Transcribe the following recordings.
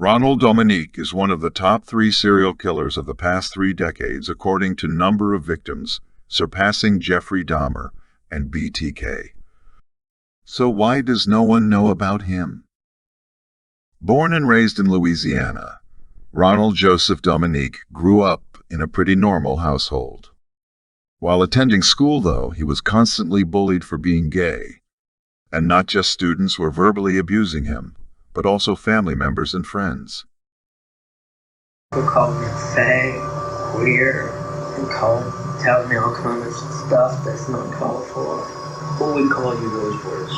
Ronald Dominique is one of the top 3 serial killers of the past 3 decades according to number of victims, surpassing Jeffrey Dahmer and BTK. So why does no one know about him? Born and raised in Louisiana, Ronald Joseph Dominique grew up in a pretty normal household. While attending school, though, he was constantly bullied for being gay. And not just students were verbally abusing him, but also family members and friends. People call me fag, queer, and tell me all kinds of stuff that's not called for. Who would call you those words?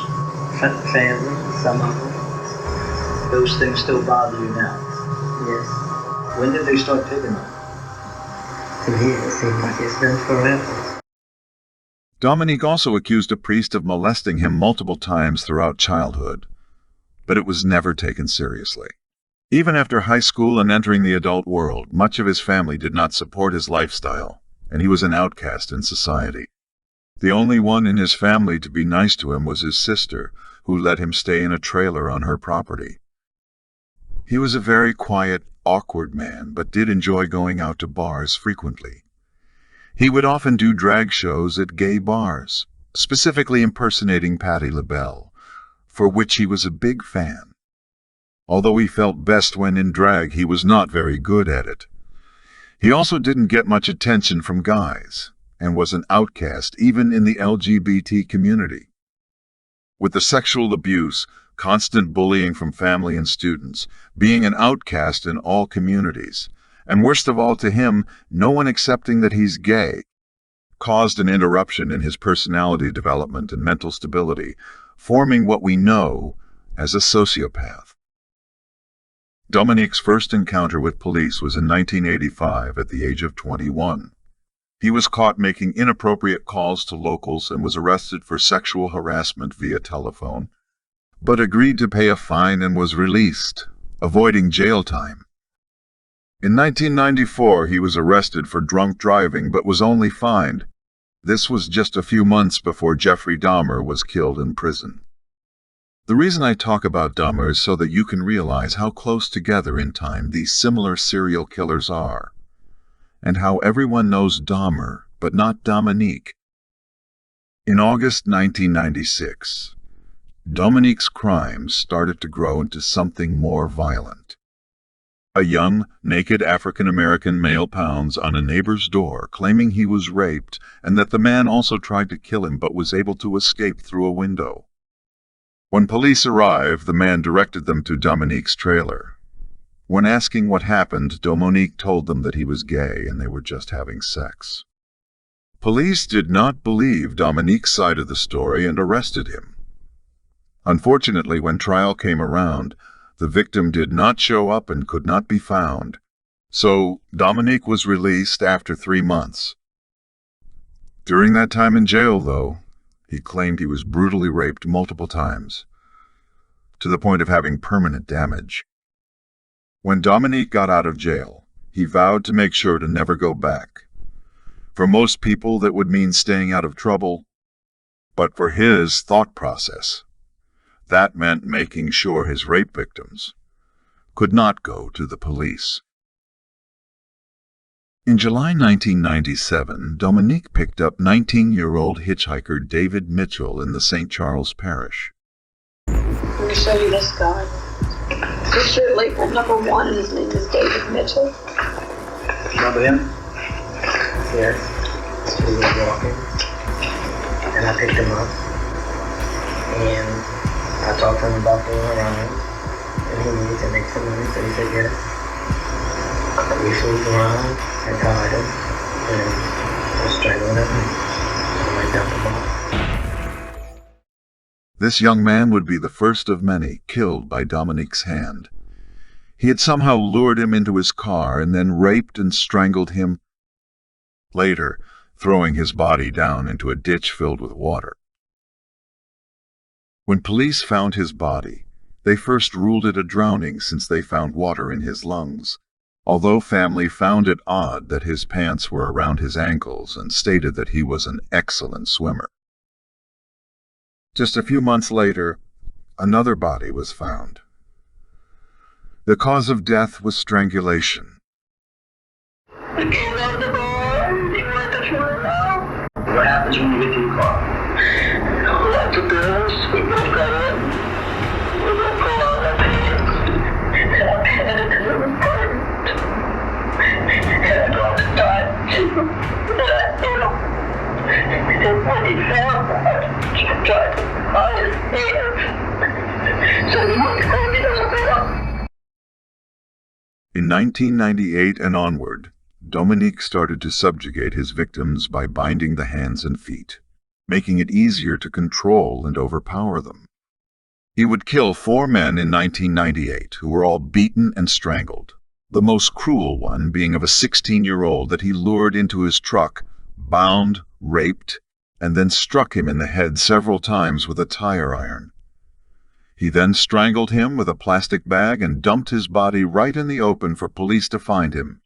Family, some of them. Those things still bother you now? Yes. When did they start picking on you? To me, it seems like it's been forever. Dominique also accused a priest of molesting him multiple times throughout childhood, but it was never taken seriously. Even after high school and entering the adult world, much of his family did not support his lifestyle, and he was an outcast in society. The only one in his family to be nice to him was his sister, who let him stay in a trailer on her property. He was a very quiet, awkward man, but did enjoy going out to bars frequently. He would often do drag shows at gay bars, specifically impersonating Patti LaBelle, for which he was a big fan. Although he felt best when in drag, he was not very good at it. He also didn't get much attention from guys, and was an outcast even in the LGBT community. With the sexual abuse, constant bullying from family and students, being an outcast in all communities, and worst of all to him, no one accepting that he's gay, caused an interruption in his personality development and mental stability, forming what we know as a sociopath. Dominique's first encounter with police was in 1985 at the age of 21. He was caught making inappropriate calls to locals and was arrested for sexual harassment via telephone, but agreed to pay a fine and was released, avoiding jail time. In 1994, he was arrested for drunk driving but was only fined. This was just a few months before Jeffrey Dahmer was killed in prison. The reason I talk about Dahmer is so that you can realize how close together in time these similar serial killers are, and how everyone knows Dahmer, but not Dominique. In August 1996, Dominique's crimes started to grow into something more violent. A young, naked African-American male pounds on a neighbor's door, claiming he was raped and that the man also tried to kill him but was able to escape through a window. When police arrived, the man directed them to Dominique's trailer. When asking what happened, Dominique told them that he was gay and they were just having sex. Police did not believe Dominique's side of the story and arrested him. Unfortunately, when trial came around, the victim did not show up and could not be found, so Dominique was released after 3 months. During that time in jail, though, he claimed he was brutally raped multiple times, to the point of having permanent damage. When Dominique got out of jail, he vowed to make sure to never go back. For most people, that would mean staying out of trouble, but for his thought process, that meant making sure his rape victims could not go to the police. In July 1997, Dominique picked up 19-year-old hitchhiker David Mitchell in the St. Charles Parish. Let me show you this guy. This shirt label number 1, and his name is David Mitchell. Remember him? Yes. He was walking, and I picked him up, and I talked to him about going around, and he needed to make some money, so he said yes. We flew around, I tied him, and I strangled him, and went down the bar. This young man would be the first of many killed by Dominique's hand. He had somehow lured him into his car and then raped and strangled him, later throwing his body down into a ditch filled with water. When police found his body, they first ruled it a drowning since they found water in his lungs, although family found it odd that his pants were around his ankles and stated that he was an excellent swimmer. Just a few months later, another body was found. The cause of death was strangulation. What happens when you get to your car? In 1998 and onward, Dominique started to subjugate his victims by binding the hands and feet, making it easier to control and overpower them. He would kill 4 men in 1998 who were all beaten and strangled, the most cruel one being of a 16-year-old that he lured into his truck, bound, raped, and then struck him in the head several times with a tire iron. He then strangled him with a plastic bag and dumped his body right in the open for police to find him.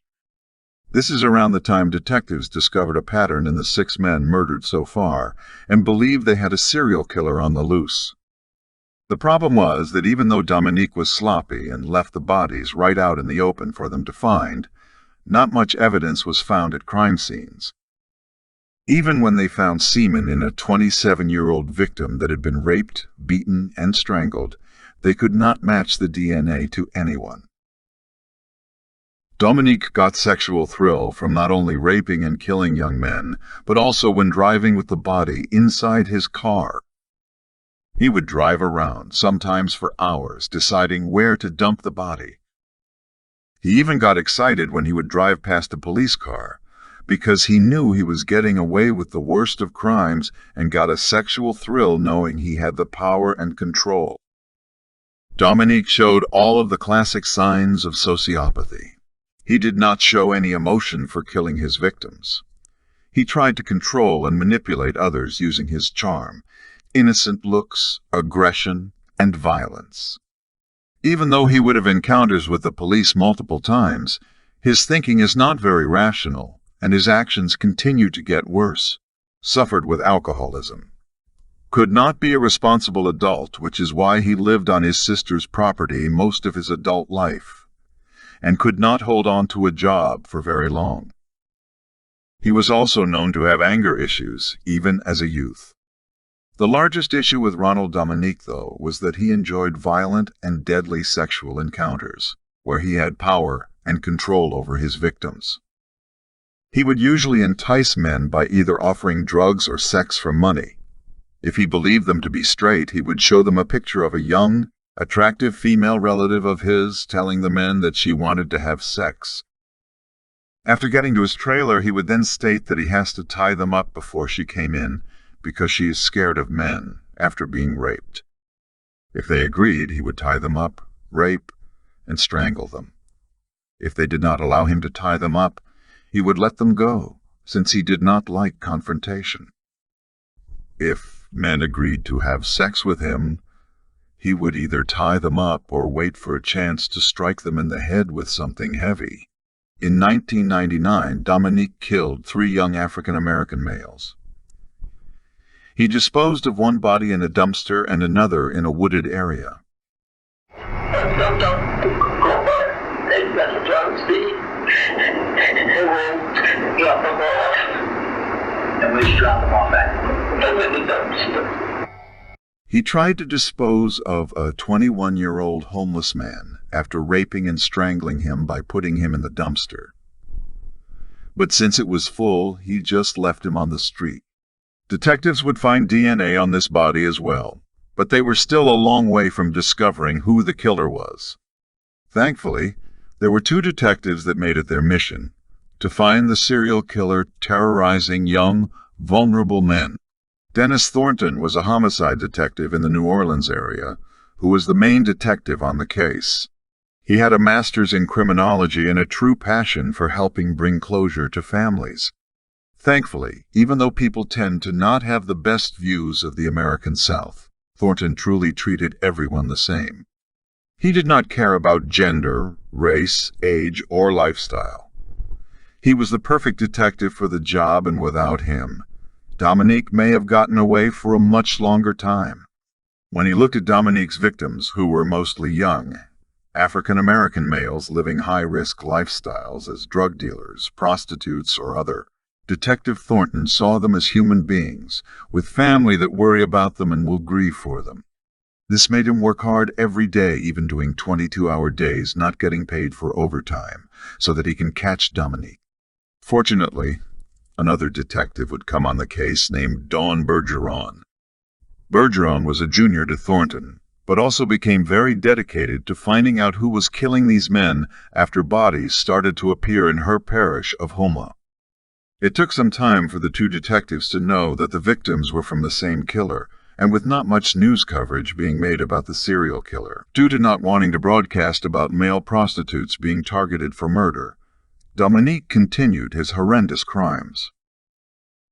This is around the time detectives discovered a pattern in the 6 men murdered so far and believed they had a serial killer on the loose. The problem was that even though Dominique was sloppy and left the bodies right out in the open for them to find, not much evidence was found at crime scenes. Even when they found semen in a 27-year-old victim that had been raped, beaten, and strangled, they could not match the DNA to anyone. Dominique got sexual thrill from not only raping and killing young men, but also when driving with the body inside his car. He would drive around, sometimes for hours, deciding where to dump the body. He even got excited when he would drive past a police car, because he knew he was getting away with the worst of crimes and got a sexual thrill knowing he had the power and control. Dominique showed all of the classic signs of sociopathy. He did not show any emotion for killing his victims. He tried to control and manipulate others using his charm, innocent looks, aggression, and violence. Even though he would have encounters with the police multiple times, his thinking is not very rational, and his actions continue to get worse. Suffered with alcoholism. Could not be a responsible adult, which is why he lived on his sister's property most of his adult life, and could not hold on to a job for very long. He was also known to have anger issues, even as a youth. The largest issue with Ronald Dominique, though, was that he enjoyed violent and deadly sexual encounters, where he had power and control over his victims. He would usually entice men by either offering drugs or sex for money. If he believed them to be straight, he would show them a picture of a young, attractive female relative of his, telling the men that she wanted to have sex. After getting to his trailer, he would then state that he has to tie them up before she came in, because she is scared of men after being raped. If they agreed, he would tie them up, rape, and strangle them. If they did not allow him to tie them up, he would let them go, since he did not like confrontation. If men agreed to have sex with him, he would either tie them up or wait for a chance to strike them in the head with something heavy. In 1999, Dominique killed 3 young African-American males. He disposed of one body in a dumpster and another in a wooded area. And we just drop them off at. He tried to dispose of a 21-year-old homeless man after raping and strangling him by putting him in the dumpster. But since it was full, he just left him on the street. Detectives would find DNA on this body as well, but they were still a long way from discovering who the killer was. Thankfully, there were 2 detectives that made it their mission to find the serial killer terrorizing young, vulnerable men. Dennis Thornton was a homicide detective in the New Orleans area who was the main detective on the case. He had a master's in criminology and a true passion for helping bring closure to families. Thankfully, even though people tend to not have the best views of the American South, Thornton truly treated everyone the same. He did not care about gender, race, age, or lifestyle. He was the perfect detective for the job, and without him, Dominique may have gotten away for a much longer time. When he looked at Dominique's victims, who were mostly young, African American males living high-risk lifestyles as drug dealers, prostitutes, or other. Detective Thornton saw them as human beings, with family that worry about them and will grieve for them. This made him work hard every day, even doing 22-hour days, not getting paid for overtime, so that he can catch Dominique. Fortunately, another detective would come on the case named Dawn Bergeron. Bergeron was a junior to Thornton, but also became very dedicated to finding out who was killing these men after bodies started to appear in her parish of Houma. It took some time for the two detectives to know that the victims were from the same killer, and with not much news coverage being made about the serial killer, due to not wanting to broadcast about male prostitutes being targeted for murder, Dominique continued his horrendous crimes.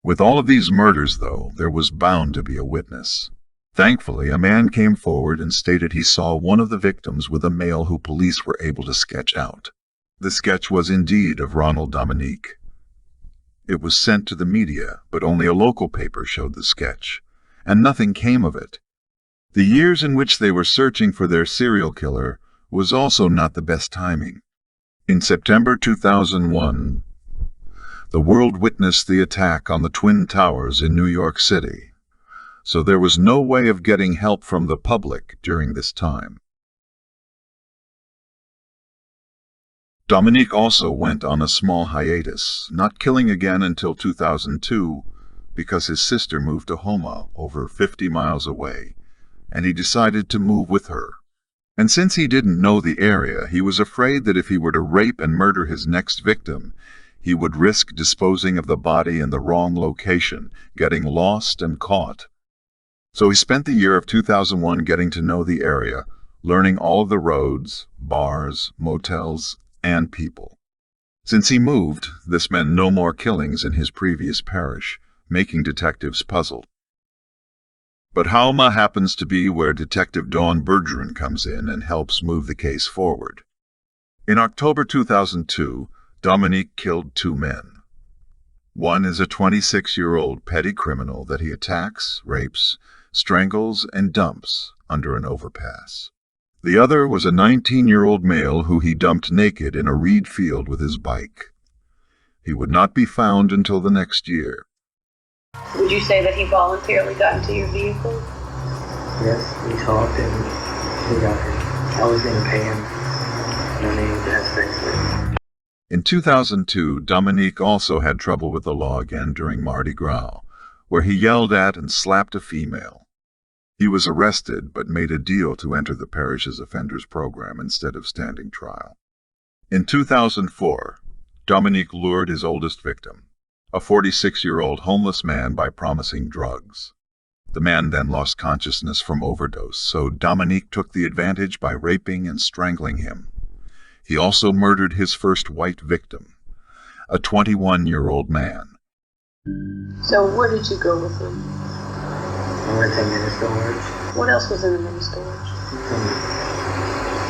With all of these murders, though, there was bound to be a witness. Thankfully, a man came forward and stated he saw one of the victims with a male who police were able to sketch out. The sketch was indeed of Ronald Dominique. It was sent to the media, but only a local paper showed the sketch, and nothing came of it. The years in which they were searching for their serial killer was also not the best timing. In September 2001, the world witnessed the attack on the Twin Towers in New York City, so there was no way of getting help from the public during this time. Dominique also went on a small hiatus, not killing again until 2002, because his sister moved to Houma, over 50 miles away, and he decided to move with her. And since he didn't know the area, he was afraid that if he were to rape and murder his next victim, he would risk disposing of the body in the wrong location, getting lost and caught. So he spent the year of 2001 getting to know the area, learning all of the roads, bars, motels, and people. Since he moved, this meant no more killings in his previous parish, making detectives puzzled. But Houma happens to be where Detective Dawn Bergeron comes in and helps move the case forward. In October 2002, Dominique killed 2 men. One is a 26-year-old petty criminal that he attacks, rapes, strangles, and dumps under an overpass. The other was a 19-year-old male who he dumped naked in a reed field with his bike. He would not be found until the next year. Would you say that he voluntarily got into your vehicle? Yes, we talked and he got it. I was going to pay him, and I needed to have sex with him. In 2002, Dominique also had trouble with the law again during Mardi Gras, where he yelled at and slapped a female. He was arrested, but made a deal to enter the parish's offenders program instead of standing trial. In 2004, Dominique lured his oldest victim, a 46-year-old homeless man, by promising drugs. The man then lost consciousness from overdose, so Dominique took the advantage by raping and strangling him. He also murdered his first white victim, a 21-year-old man. So where did you go with him? I went to mini storage. What else was in the mini storage?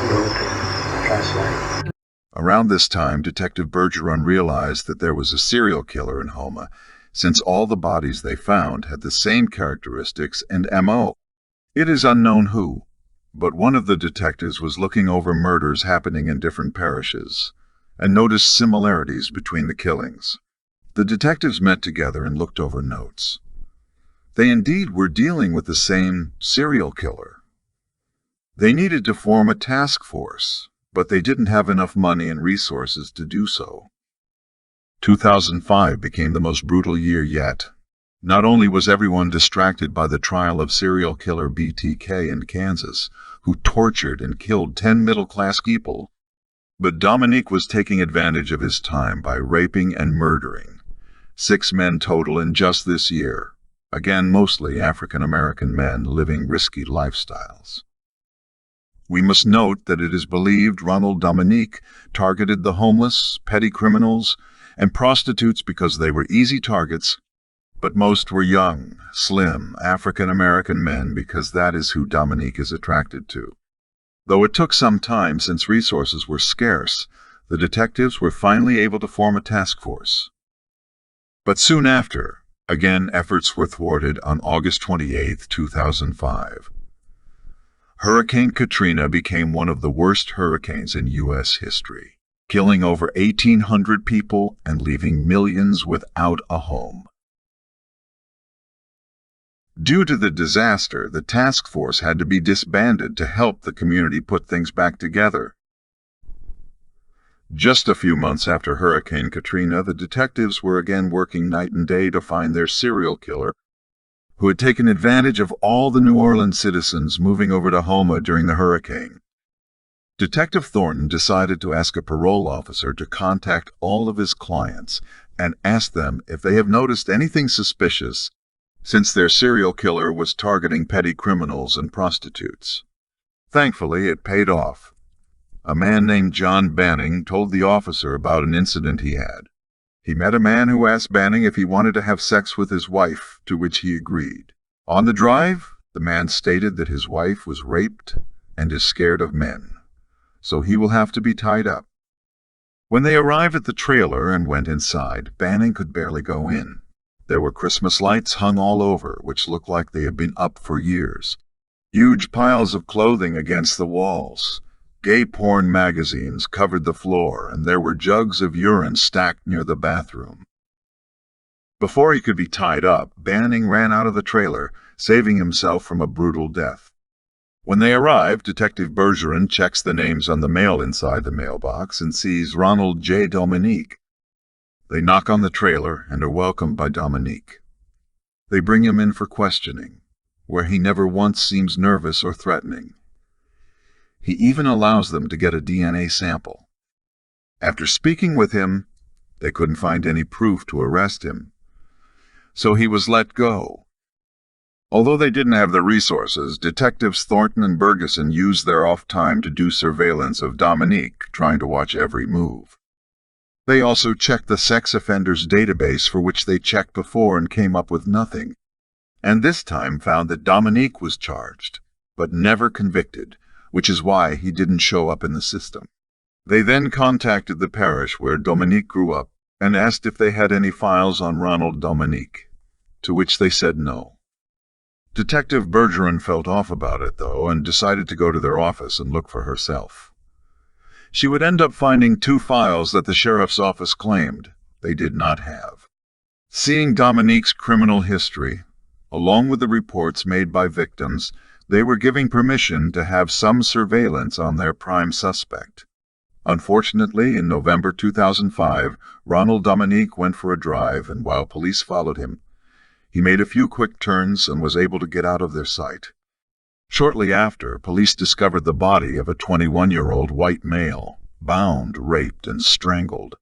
Rope and flashlight. Around this time, Detective Bergeron realized that there was a serial killer in Houma, since all the bodies they found had the same characteristics and M.O. It is unknown who, but one of the detectives was looking over murders happening in different parishes and noticed similarities between the killings. The detectives met together and looked over notes. They indeed were dealing with the same serial killer. They needed to form a task force, but they didn't have enough money and resources to do so. 2005 became the most brutal year yet. Not only was everyone distracted by the trial of serial killer BTK in Kansas, who tortured and killed 10 middle-class people, but Dominique was taking advantage of his time by raping and murdering 6 men total in just this year. Again, mostly African-American men living risky lifestyles. We must note that it is believed Ronald Dominique targeted the homeless, petty criminals, and prostitutes because they were easy targets, but most were young, slim, African-American men because that is who Dominique is attracted to. Though it took some time since resources were scarce, the detectives were finally able to form a task force. But soon after, again efforts were thwarted on August 28, 2005. Hurricane Katrina became one of the worst hurricanes in U.S. history, killing over 1,800 people and leaving millions without a home. Due to the disaster, the task force had to be disbanded to help the community put things back together. Just a few months after Hurricane Katrina, the detectives were again working night and day to find their serial killer, who had taken advantage of all the New Orleans citizens moving over to Houma during the hurricane. Detective Thornton decided to ask a parole officer to contact all of his clients and ask them if they have noticed anything suspicious, since their serial killer was targeting petty criminals and prostitutes. Thankfully, it paid off. A man named John Banning told the officer about an incident he had. He met a man who asked Banning if he wanted to have sex with his wife, to which he agreed. On the drive, the man stated that his wife was raped and is scared of men, so he will have to be tied up. When they arrived at the trailer and went inside, Banning could barely go in. There were Christmas lights hung all over, which looked like they had been up for years. Huge piles of clothing against the walls. Gay porn magazines covered the floor, and there were jugs of urine stacked near the bathroom. Before he could be tied up, Banning ran out of the trailer, saving himself from a brutal death. When they arrive, Detective Bergeron checks the names on the mail inside the mailbox and sees Ronald J. Dominique. They knock on the trailer and are welcomed by Dominique. They bring him in for questioning, where he never once seems nervous or threatening. He even allows them to get a DNA sample. After speaking with him, they couldn't find any proof to arrest him, so he was let go. Although they didn't have the resources, Detectives Thornton and Bergeson used their off time to do surveillance of Dominique, trying to watch every move. They also checked the sex offenders database, for which they checked before and came up with nothing, and this time found that Dominique was charged, but never convicted, which is why he didn't show up in the system. They then contacted the parish where Dominique grew up and asked if they had any files on Ronald Dominique, to which they said no. Detective Bergeron felt off about it, though, and decided to go to their office and look for herself. She would end up finding 2 files that the sheriff's office claimed they did not have. Seeing Dominique's criminal history, along with the reports made by victims, they were giving permission to have some surveillance on their prime suspect. Unfortunately, in November 2005, Ronald Dominique went for a drive, and while police followed him, he made a few quick turns and was able to get out of their sight. Shortly after, police discovered the body of a 21-year-old white male, bound, raped, and strangled.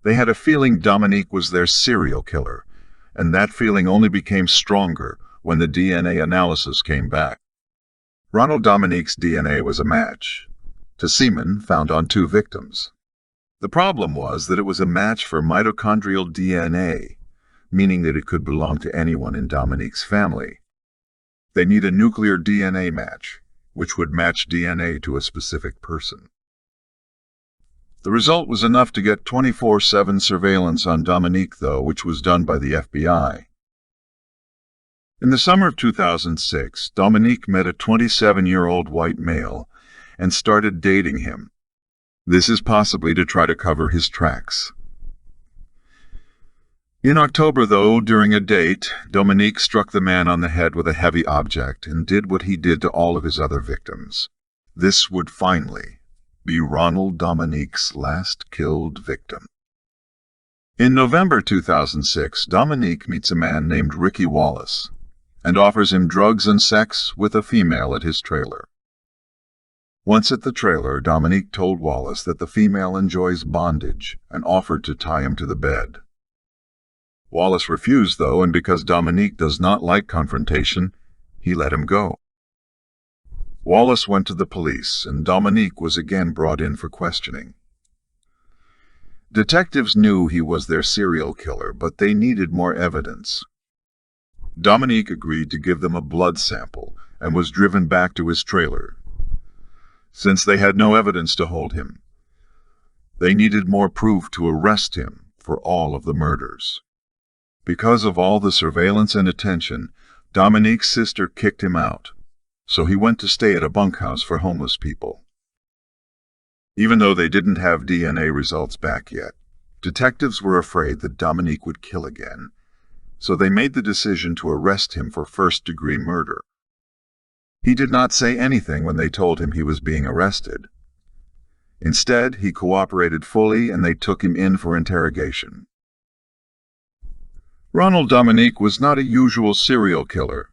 They had a feeling Dominique was their serial killer, and that feeling only became stronger when the DNA analysis came back. Ronald Dominique's DNA was a match to semen found on 2 victims. The problem was that it was a match for mitochondrial DNA, meaning that it could belong to anyone in Dominique's family. They need a nuclear DNA match, which would match DNA to a specific person. The result was enough to get 24/7 surveillance on Dominique, though, which was done by the FBI. In the summer of 2006, Dominique met a 27-year-old white male and started dating him. This is possibly to try to cover his tracks. In October, though, during a date, Dominique struck the man on the head with a heavy object and did what he did to all of his other victims. This would finally be Ronald Dominique's last killed victim. In November 2006, Dominique meets a man named Ricky Wallace and offers him drugs and sex with a female at his trailer. Once at the trailer, Dominique told Wallace that the female enjoys bondage and offered to tie him to the bed. Wallace refused, though, and because Dominique does not like confrontation, he let him go. Wallace went to the police, and Dominique was again brought in for questioning. Detectives knew he was their serial killer, but they needed more evidence. Dominique agreed to give them a blood sample and was driven back to his trailer. Since they had no evidence to hold him, they needed more proof to arrest him for all of the murders. Because of all the surveillance and attention, Dominique's sister kicked him out. so he went to stay at a bunkhouse for homeless people. Even though they didn't have DNA results back yet, detectives were afraid that Dominique would kill again, so they made the decision to arrest him for first-degree murder. He did not say anything when they told him he was being arrested. Instead, he cooperated fully and they took him in for interrogation. Ronald Dominique was not a usual serial killer.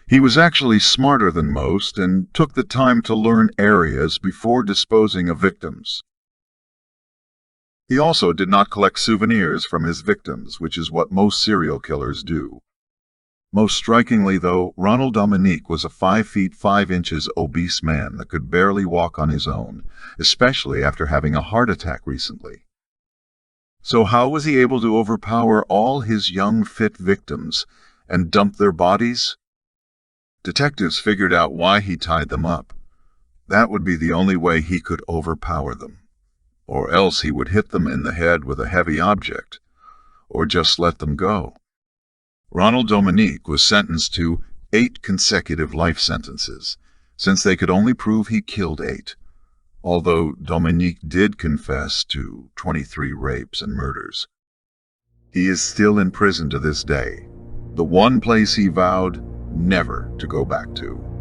He was actually smarter than most and took the time to learn areas before disposing of victims. He also did not collect souvenirs from his victims, which is what most serial killers do. Most strikingly, though, Ronald Dominique was a 5 feet 5 inches obese man that could barely walk on his own, especially after having a heart attack recently. So how was he able to overpower all his young, fit victims and dump their bodies? Detectives figured out why he tied them up. That would be the only way he could overpower them. Or else he would hit them in the head with a heavy object, or just let them go. Ronald Dominique was sentenced to 8 consecutive life sentences, since they could only prove he killed 8, although Dominique did confess to 23 rapes and murders. He is still in prison to this day, the one place he vowed never to go back to.